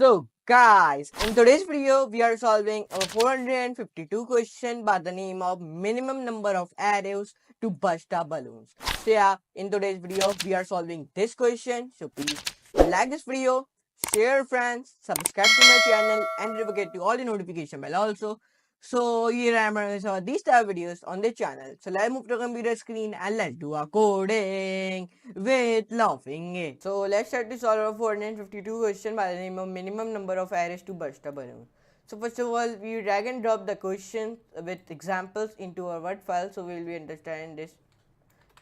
So guys, in today's video, we are solving a 452 question by the name of minimum number of arrows to burst our balloons. So yeah, in today's video, we are solving this question. So please like this video, share friends, subscribe to my channel and don't forget to all the notification bell also. So here I am going to show these type of videos on the channel. So let's move to the computer screen and let's do our coding with laughing it. So let's start to solve a 452 question by the name of minimum number of arrows to burst a balloon. So first of all, we drag and drop the question with examples into our Word file, so we will be understanding this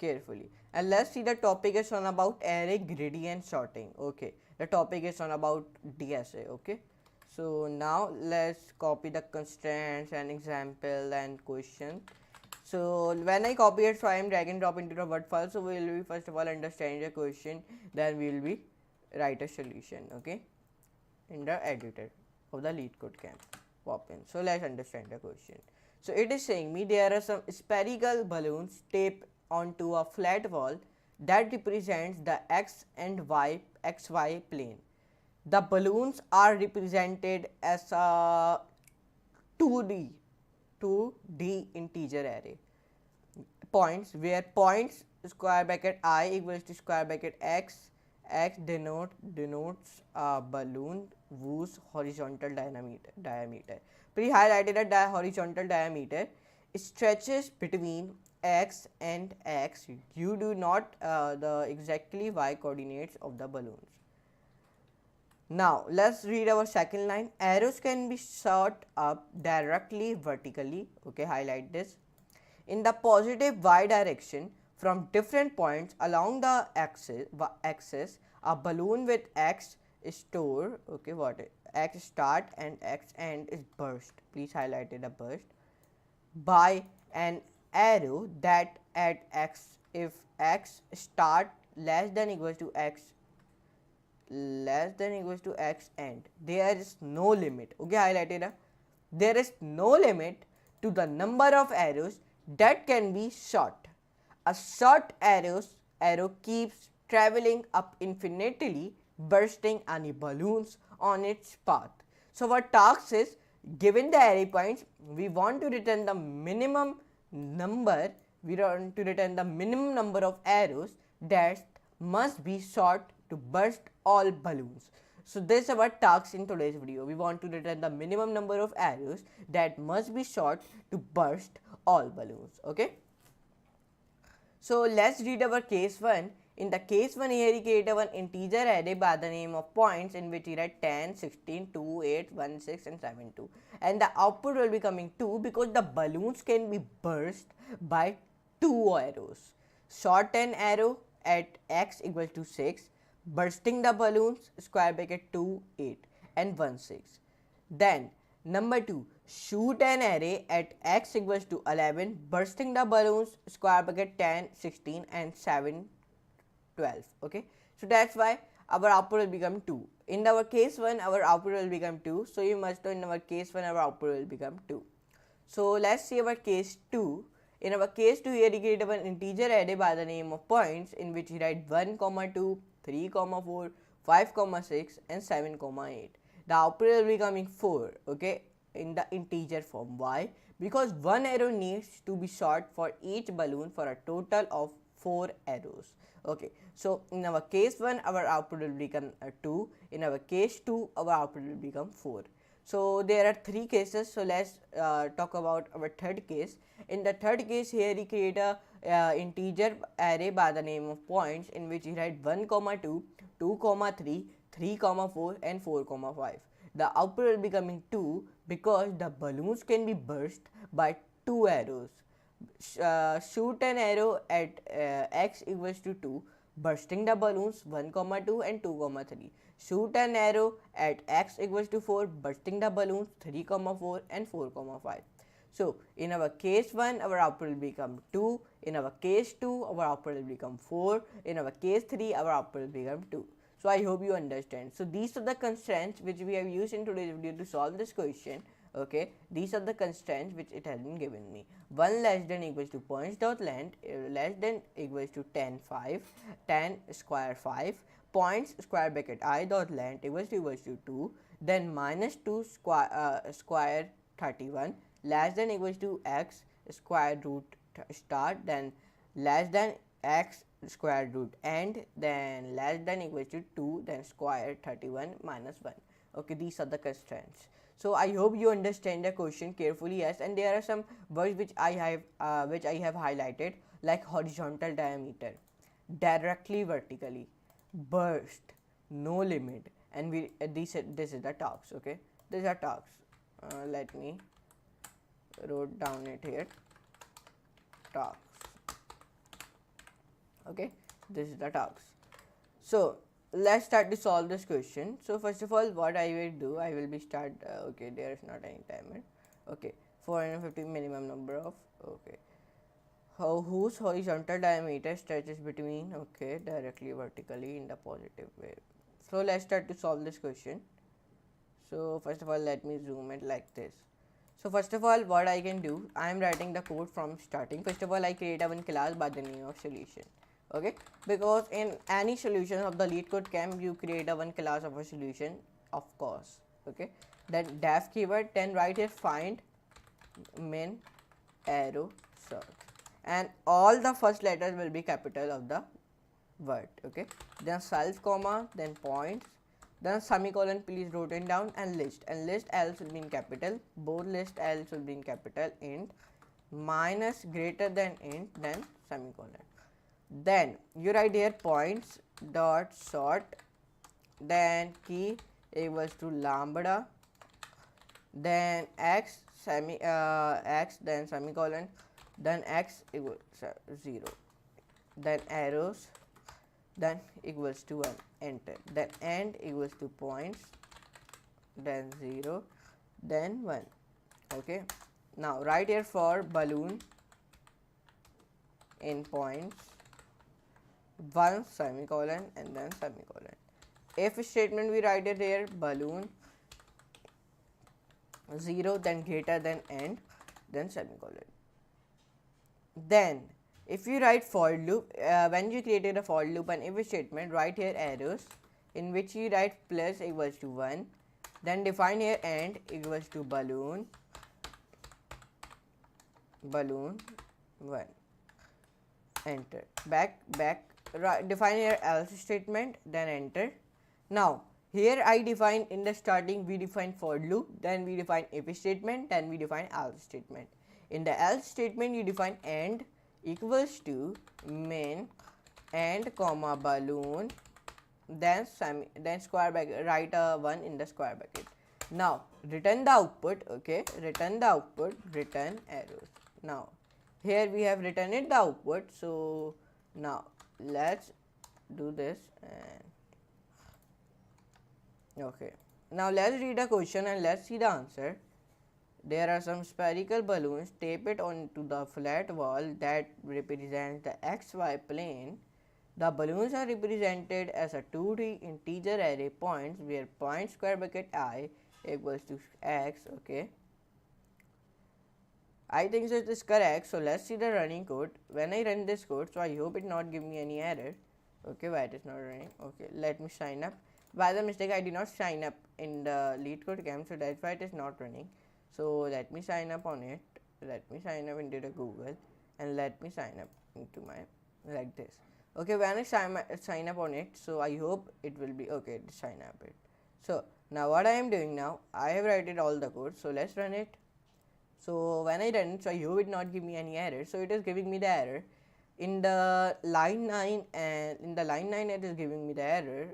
carefully. And let's see, the topic is on about array gradient sorting. Okay, the topic is on about DSA. Okay, so now let's copy the constraints and example and question. So when I copy it, so I am drag and drop into the Word file. So we will be first of all understand the question, then we will be write a solution. Okay, in the editor of the LeetCode can pop in. So let's understand the question. So it is saying me there are some spherical balloons taped onto a flat wall that represents the x and y xy plane. The balloons are represented as a 2D integer array points, where points square bracket I equals to square bracket x denotes a balloon whose horizontal diameter. Pre-highlighted a horizontal diameter stretches between x and x. You do not the exactly y coordinates of the balloons. Now let's read our second line. Arrows can be shot up directly vertically. Okay, highlight this. In the positive y direction from different points along the axis, a balloon with x store, okay, what x start and x end is burst. Please highlight it, a burst by an arrow that at x, if x start less than equals to x end, there is no limit. Okay, highlighted. There is no limit to the number of arrows that can be shot. A shot arrow keeps traveling up infinitely, bursting any balloons on its path. So our task is, given the array points, we want to return the minimum number. We want to return the minimum number of arrows that must be shot to burst all balloons. So this is our task in today's video. We want to return the minimum number of arrows that must be shot to burst all balloons. Okay, so let's read our case 1. In the case 1, here we create an integer array by the name of points, in which we write 10, 16, 2, 8, 1, 6 and 7, 2. And the output will be coming 2 because the balloons can be burst by 2 arrows. Short an arrow at x equals to 6, bursting the balloons square bracket 2, 8 and 1, 6. Then number 2, shoot an array at x equals to 11, bursting the balloons square bracket 10, 16 and 7, 12. Okay, so that's why our output will become 2. In our case 1, our output will become 2. So you must know in our case 1, our output will become 2. So let's see our case 2. In our case 2, here we create an integer array by the name of points, in which we write 1, 2, 3, 4, 5, 6 and 7, 8. The output will be coming 4. Okay, in the integer form. Why? Because one arrow needs to be shot for each balloon for a total of 4 arrows. Okay, so in our case 1, our output will become 2. In our case 2, our output will become 4. So there are 3 cases. So let's talk about our third case. In the third case, here we create a integer array by the name of points, in which we write 1, 2, 2, 3, 3, 4 and 4, 5. The output will be coming 2 because the balloons can be burst by 2 arrows. Shoot an arrow at x equals to 2, bursting the balloons 1, 2 and 2, 3. Shoot an arrow at x equals to 4, bursting the balloons 3, 4 and 4, 5. So in our case 1, our output will become 2. In our case 2, our output will become 4. In our case 3, our output will become 2. So I hope you understand. So these are the constraints which we have used in today's video to solve this question. Okay, these are the constraints which it has been given me. 1 less than equals to points dot length less than equals to 10 square 5, points square bracket I dot length equals to 2, then minus 2 square 31 less than equals to x square root start, then less than x square root end, then less than equals to 2, then square 31 minus 1. Okay, these are the constraints. So I hope you understand the question carefully. Yes, and there are some words which I have highlighted, like horizontal diameter, directly vertically, burst, no limit, and this is the talks. Okay, these are talks. Let me wrote down it here. Talks. Okay, this is the talks. So let's start to solve this question. So first of all, what I will do, I will be start. Okay, there is not any timer. Okay, 450 minimum number of. Okay, whose horizontal diameter stretches between, okay, directly vertically in the positive way. So let's start to solve this question. So first of all, let me zoom it like this. So first of all, what I can do, I am writing the code from starting. First of all, I create a one class by the name of solution. Okay, because in any solution of the LeetCode camp, you create a one class of a solution, of course. Okay, then def keyword, then write here find min arrow search, and all the first letters will be capital of the word. Okay, then self comma, then points, then semicolon, please wrote it down, and list else will be in capital, both list else will be in capital, int minus greater than int, then semicolon. Then you write here points dot sort, then key equals to lambda, then x x, then semicolon, then x equals 0, then arrows, then equals to 1, enter, then end equals to points, then 0, then 1. Okay, now write here for balloon in points 1 semicolon and then semicolon. If statement we write it here balloon 0, then greater than end, then semicolon. Then if you write for loop, when you created a for loop and if statement, write here arrows in which you write plus equals to 1, then define here end equals to balloon 1, enter, back, define here else statement, then enter. Now here I define in the starting, we define for loop, then we define if statement, then we define else statement. In the else statement you define end equals to min end comma balloon, then square bracket, write a 1 in the square bracket. Now return the output. Okay, return the output, return arrows. Now here we have returned the output. So now let's do this, and okay, now let's read the question and let's see the answer. There are some spherical balloons, tape it onto the flat wall that represents the xy plane. The balloons are represented as a 2D integer array points where point square bracket I equals to x. Okay, I think so it is correct. So let's see the running code. When I run this code, so I hope it not give me any error. Okay, why it is not running? Okay, let me sign up. By the mistake, I did not sign up in the LeetCode camp, so that's why it is not running. So let me sign up on it. Let me sign up into the Google, and let me sign up into my like this. Okay, when I sign up on it, so I hope it will be okay. Sign up it. So now what I am doing now, I have written all the code. So let's run it. So when I run it, so I hope it not give me any error. So it is giving me the error in the line 9, and in the line 9 it is giving me the error.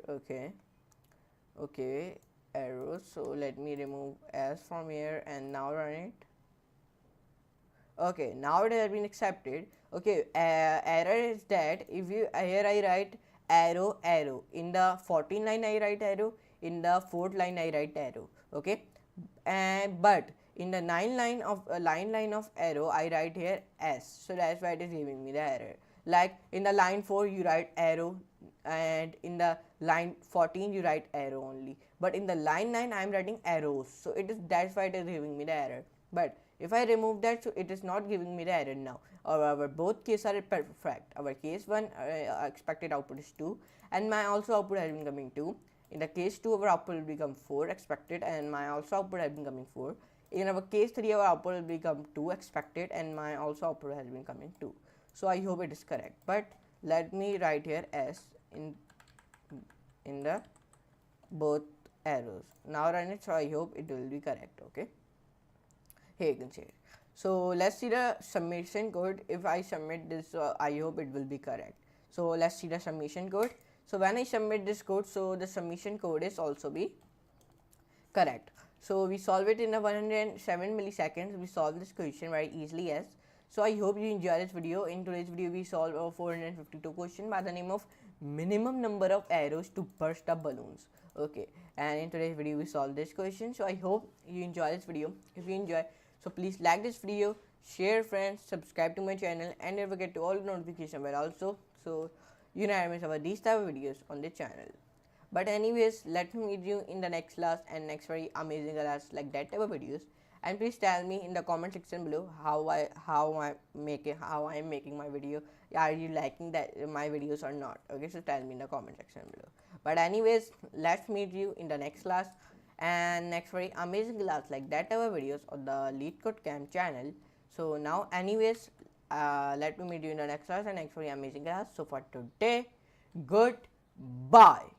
Okay, arrows. So let me remove s from here and now run it. Okay, now it has been accepted. Okay, error is that if you here I write arrow in the 14th line I write arrow, in the 4th line I write arrow. Okay, but in the line line of arrow I write here s, so that's why it is giving me the error. Like in the line 4 you write arrow, and in the line 14 you write arrow only, but in the line 9 I am writing arrows, so it is, that's why it is giving me the error. But If I remove that, so it is not giving me the error now. Our both cases are perfect. Our case 1 expected output is 2 and my also output has been coming 2. In the case 2 our output will become 4 expected and my also output has been coming 4. In our case 3 our output will become 2 expected and my also output has been coming 2. So I hope it is correct, but let me write here s in the both arrows. Now run it, so I hope it will be correct. Okay, here you can see it. So let's see the submission code. If I submit this, I hope it will be correct. So let's see the submission code. So when I submit this code, so the submission code is also be correct. So we solve it in a 107 milliseconds. We solve this question very easily. Yes. So I hope you enjoy this video. In today's video we solve a 452 question by the name of minimum number of arrows to burst up balloons. Okay, and in today's video we solve this question. So I hope you enjoy this video. If you enjoy, so please like this video, share friends, subscribe to my channel and never forget to all notification bell also, so you never miss our these type of videos on the channel. But anyways, let me meet you in the next class and next very amazing class like that type of videos. And please tell me in the comment section below how I'm making my video. Are you liking that my videos or not? Okay, so tell me in the comment section below. But anyways, let's meet you in the next class and next very amazing class like that type of videos on the LeetCode Camp channel. So now anyways, let me meet you in the next class and next very amazing class. So for today, goodbye.